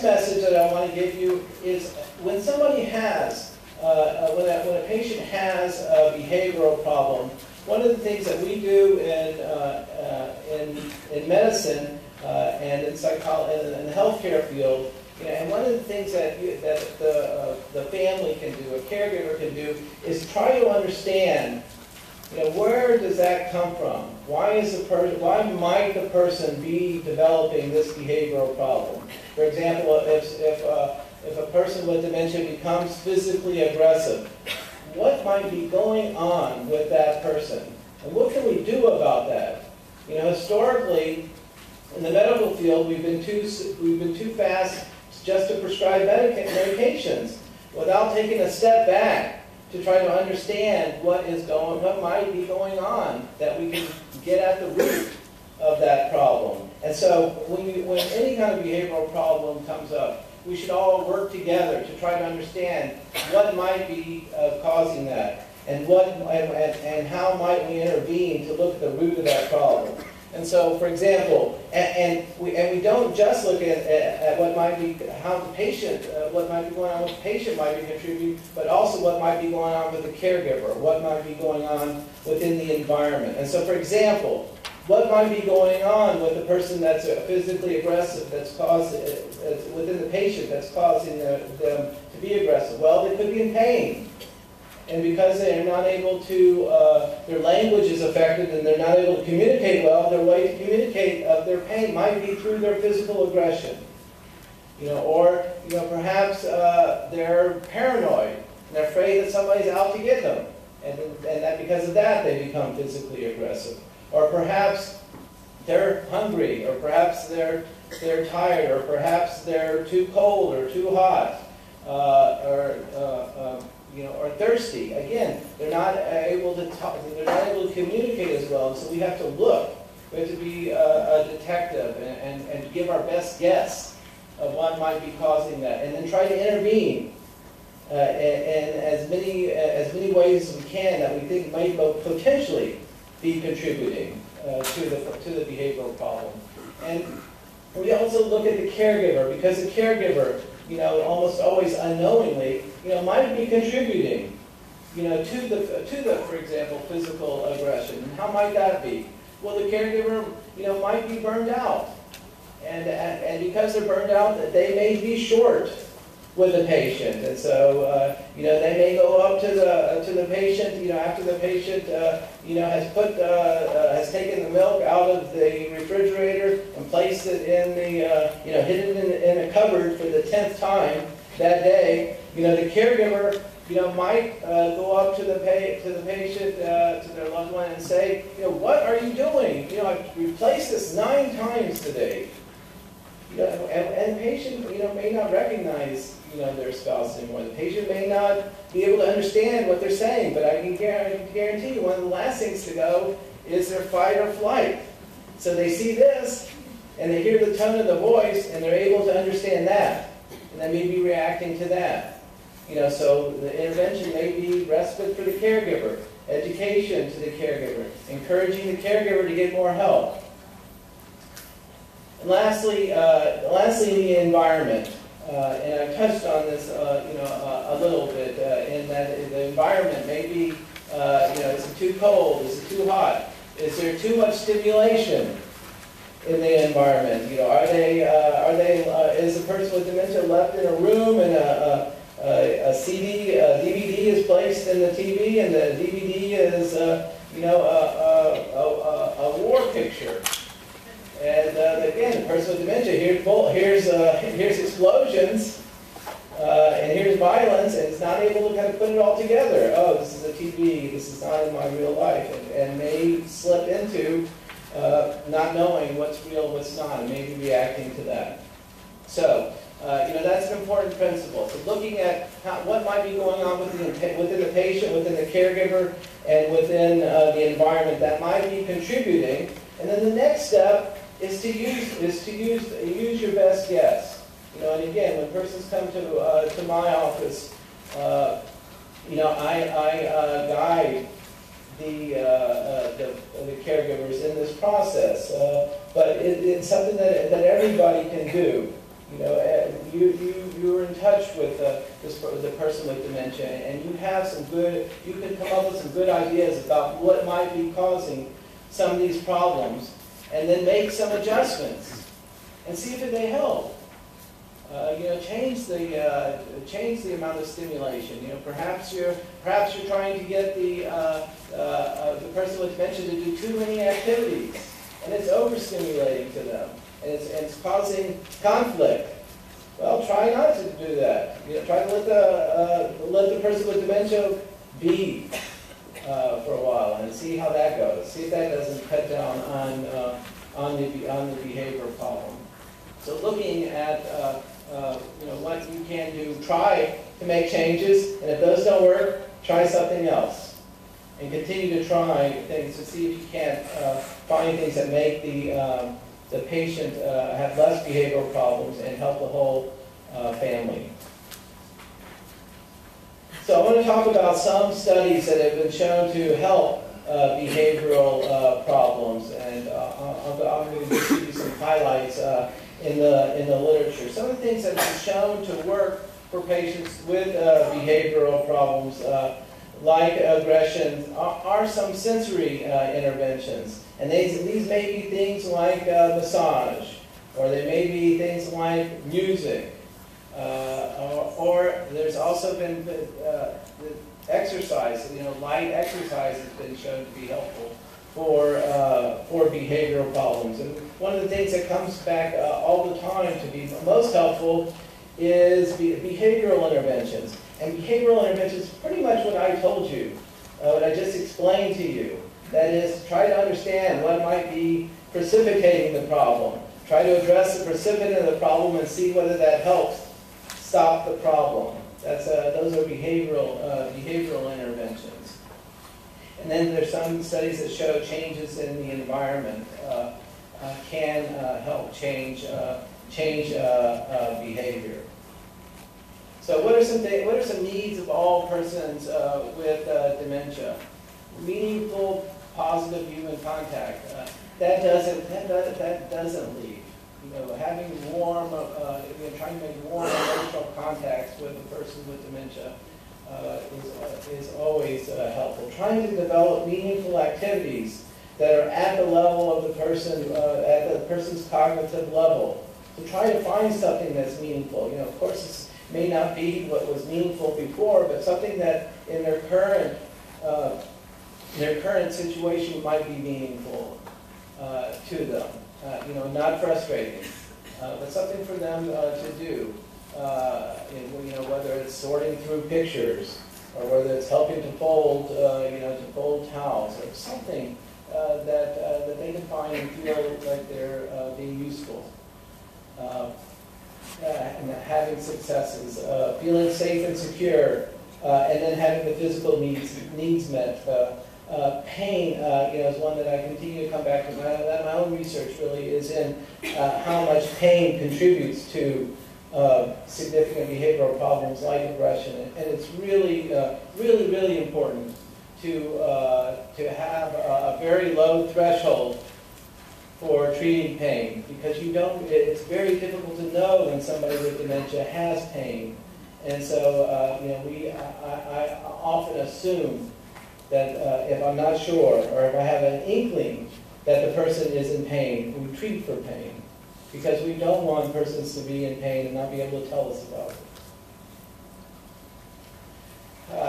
next message that I want to give you is when somebody has, when a patient has a behavioral problem, one of the things that we do in medicine and in psychology and in the healthcare field, and one of the things that the family can do, a caregiver can do, is try to understand, where does that come from? Why might the person be developing this behavioral problem? For example, if a person with dementia becomes physically aggressive, what might be going on with that person? And what can we do about that? Historically, in the medical field, we've been too fast just to prescribe medications without taking a step back to try to understand what might be going on, that we can get at the root of that problem. And so when any kind of behavioral problem comes up, we should all work together to try to understand what might be causing that, and how might we intervene to look at the root of that problem. And so, for example, we don't just look at what might be what might be going on with the patient might be contributing, but also what might be going on with the caregiver, what might be going on within the environment. And so, for example, what might be going on with the person that's physically aggressive, that's within the patient, that's causing them to be aggressive? Well, they could be in pain. And because they're not able to, their language is affected and they're not able to communicate well, their way to communicate their pain might be through their physical aggression. Or perhaps they're paranoid and they're afraid that somebody's out to get them. And that because of that they become physically aggressive. Or perhaps they're hungry, or perhaps they're tired, or perhaps they're too cold or too hot, or thirsty. Again, they're not able to talk, they're not able to communicate as well, and so we have to look. We have to be a detective and give our best guess of what might be causing that, and then try to intervene in as many ways as we can that we think might potentially be contributing to the behavioral problem. And we also look at the caregiver, because the caregiver, almost always unknowingly, might be contributing, to the, for example, physical aggression. And how might that be? Well, the caregiver, might be burned out, and because they're burned out, they may be short with the patient, and so they may go up to the patient, after the patient has taken the milk out of the refrigerator and placed it in the hidden in a cupboard for the 10th time that day. The caregiver might go up to the patient, to their loved one, and say, what are you doing? I've replaced this 9 times today. And the patient may not recognize their spouse anymore. The patient may not be able to understand what they're saying, but I can guarantee you one of the last things to go is their fight or flight. So they see this, and they hear the tone of the voice, and they're able to understand that, and they may be reacting to that. So the intervention may be respite for the caregiver, education to the caregiver, encouraging the caregiver to get more help. And lastly, the environment. And I've touched on this, a little bit, in that the environment may be, is it too cold? Is it too hot? Is there too much stimulation in the environment? Is the person with dementia left in a room and a DVD is placed in the TV, and the DVD is, a war picture? And again, the person with dementia here's explosions, and here's violence, and is not able to kind of put it all together. Oh, this is a TV. This is not in my real life, and may slip into not knowing what's real, what's not, and maybe reacting to that. So, that's an important principle. So, looking at what might be going on within the patient, within the caregiver, and within the environment that might be contributing, and then the next step is to use your best guess. And again, when persons come to my office, I guide the caregivers in this process. But it's something that everybody can do. you're in touch with the person with dementia, and you can come up with some good ideas about what might be causing some of these problems, and then make some adjustments and see if they help. Change the amount of stimulation. Perhaps you're trying to get the person with dementia to do too many activities, and it's overstimulating to them, and it's causing conflict. Well, try not to do that. Try to let the person with dementia be for a while, and see how that goes. See if that doesn't cut down on the behavioral problem. So looking at what you can do, try to make changes, and if those don't work, try something else. And continue to try things to see if you can't find things that make the patient have less behavioral problems and help the whole family. So I want to talk about some studies that have been shown to help behavioral problems, and I'm going to give you some highlights in the literature. Some of the things that have been shown to work for patients with behavioral problems, like aggression, are some sensory interventions. And these may be things like massage, or they may be things like music, or there's also been exercise. Light exercise has been shown to be helpful for behavioral problems. And one of the things that comes back all the time to be most helpful is behavioral interventions. And behavioral interventions is pretty much what I told you, what I just explained to you. That is, try to understand what might be precipitating the problem. Try to address the precipitant of the problem and see whether that helps stop the problem. Those are behavioral interventions. And then there's some studies that show changes in the environment can help change behavior. So what are some needs of all persons with dementia? Meaningful, positive human contact. That doesn't leave. Having warm, trying to make warm emotional contacts with a person with dementia is always helpful. Trying to develop meaningful activities that are at the level of the person, at the person's cognitive level. So try to find something that's meaningful. Of course, it may not be what was meaningful before, but something that in their current situation might be meaningful to them. Not frustrating, but something for them to do. Whether it's sorting through pictures, or whether it's helping to fold, fold towels, or something that they can find and feel like they're being useful. And having successes, feeling safe and secure, and then having the physical needs met. Pain, is one that I continue to come back to. My own research really is in how much pain contributes to significant behavioral problems like aggression, and it's really important to have a very low threshold for treating pain, because it's very difficult to know when somebody with dementia has pain, and so I often assume that if I'm not sure, or if I have an inkling that the person is in pain, we treat for pain, because we don't want persons to be in pain and not be able to tell us about it.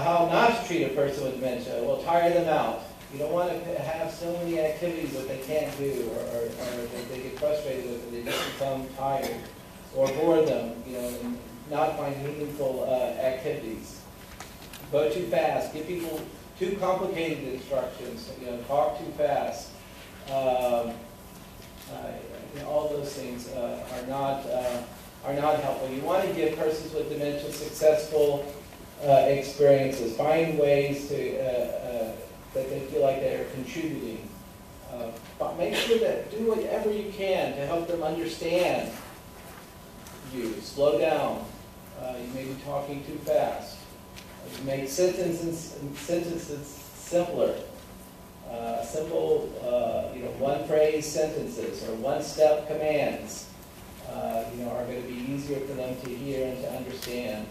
How not to treat a person with dementia? Well, tire them out. You don't want to have so many activities that they can't do, or that they get frustrated with, or they just become tired, or bore them, and not find meaningful activities. Go too fast. Give people too complicated instructions. Talk too fast. All those things are not helpful. You want to give persons with dementia successful experiences. Find ways to that they feel like they are contributing. But make sure that do whatever you can to help them understand you. Slow down. You may be talking too fast. You make sentences simpler. Simple, one-phrase sentences or one-step commands. are going to be easier for them to hear and to understand.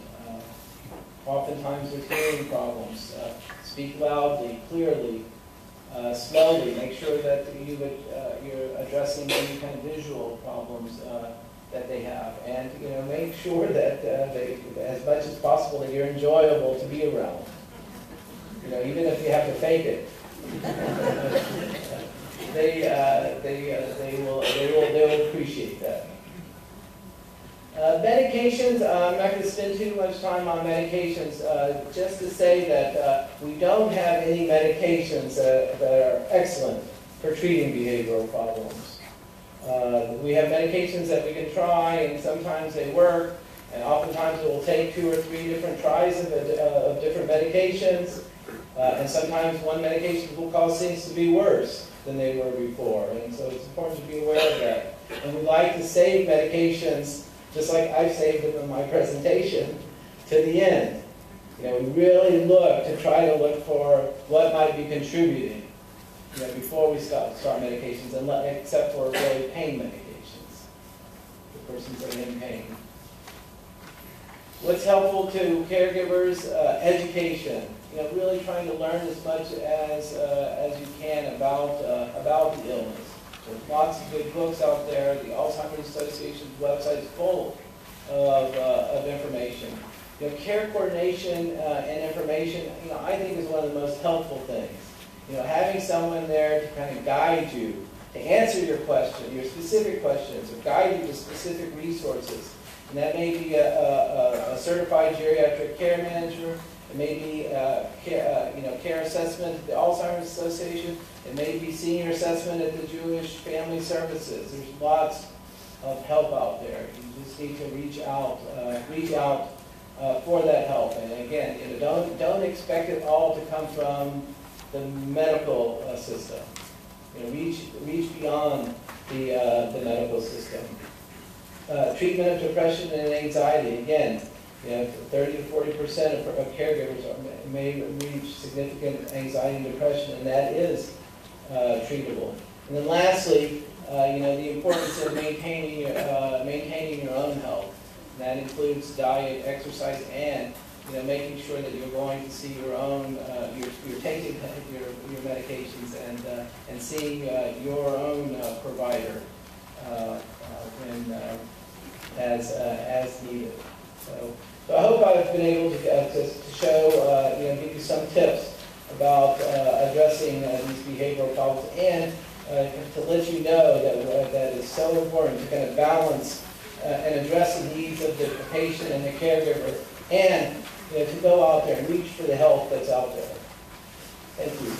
Oftentimes there's hearing problems. Speak loudly, clearly, slowly. Make sure that you're addressing any kind of visual problems that they have, and make sure that as much as possible, that you're enjoyable to be around. Even if you have to fake it, they will appreciate that. Medications, I'm not going to spend too much time on medications, just to say that we don't have any medications that are excellent for treating behavioral problems. We have medications that we can try, and sometimes they work, and oftentimes it will take 2 or 3 different tries of different medications, and sometimes one medication will cause things to be worse than they were before, and so it's important to be aware of that. And we like to save medications, just like I've saved them in my presentation, to the end. We really try to look for what might be contributing, before we start medications, except for really pain medications. The person's already in pain. What's helpful to caregivers? Education. Really trying to learn as much as you can about the illness. There's lots of good books out there. The Alzheimer's Association's website is full of information. Care coordination and information, I think is one of the most helpful things. Having someone there to kind of guide you, to answer your question, your specific questions, or guide you to specific resources. And that may be a certified geriatric care manager. It may be care assessment at the Alzheimer's Association. It may be senior assessment at the Jewish Family Services. There's lots of help out there. You just need to reach out for that help. And again, don't expect it all to come from the medical system. Reach beyond the medical system. Treatment of depression and anxiety. Again, 30 to 40% of caregivers may reach significant anxiety and depression, and that is treatable. And then lastly, the importance of maintaining your own health. And that includes diet, exercise, and making sure that you're going to see your own, you're taking your medications and seeing your own provider as needed. So I hope I've been able to show, give you some tips about addressing these behavioral problems, and to let you know that it's so important to kind of balance and address the needs of the patient and the caregiver, and to go out there and reach for the help that's out there. Thank you.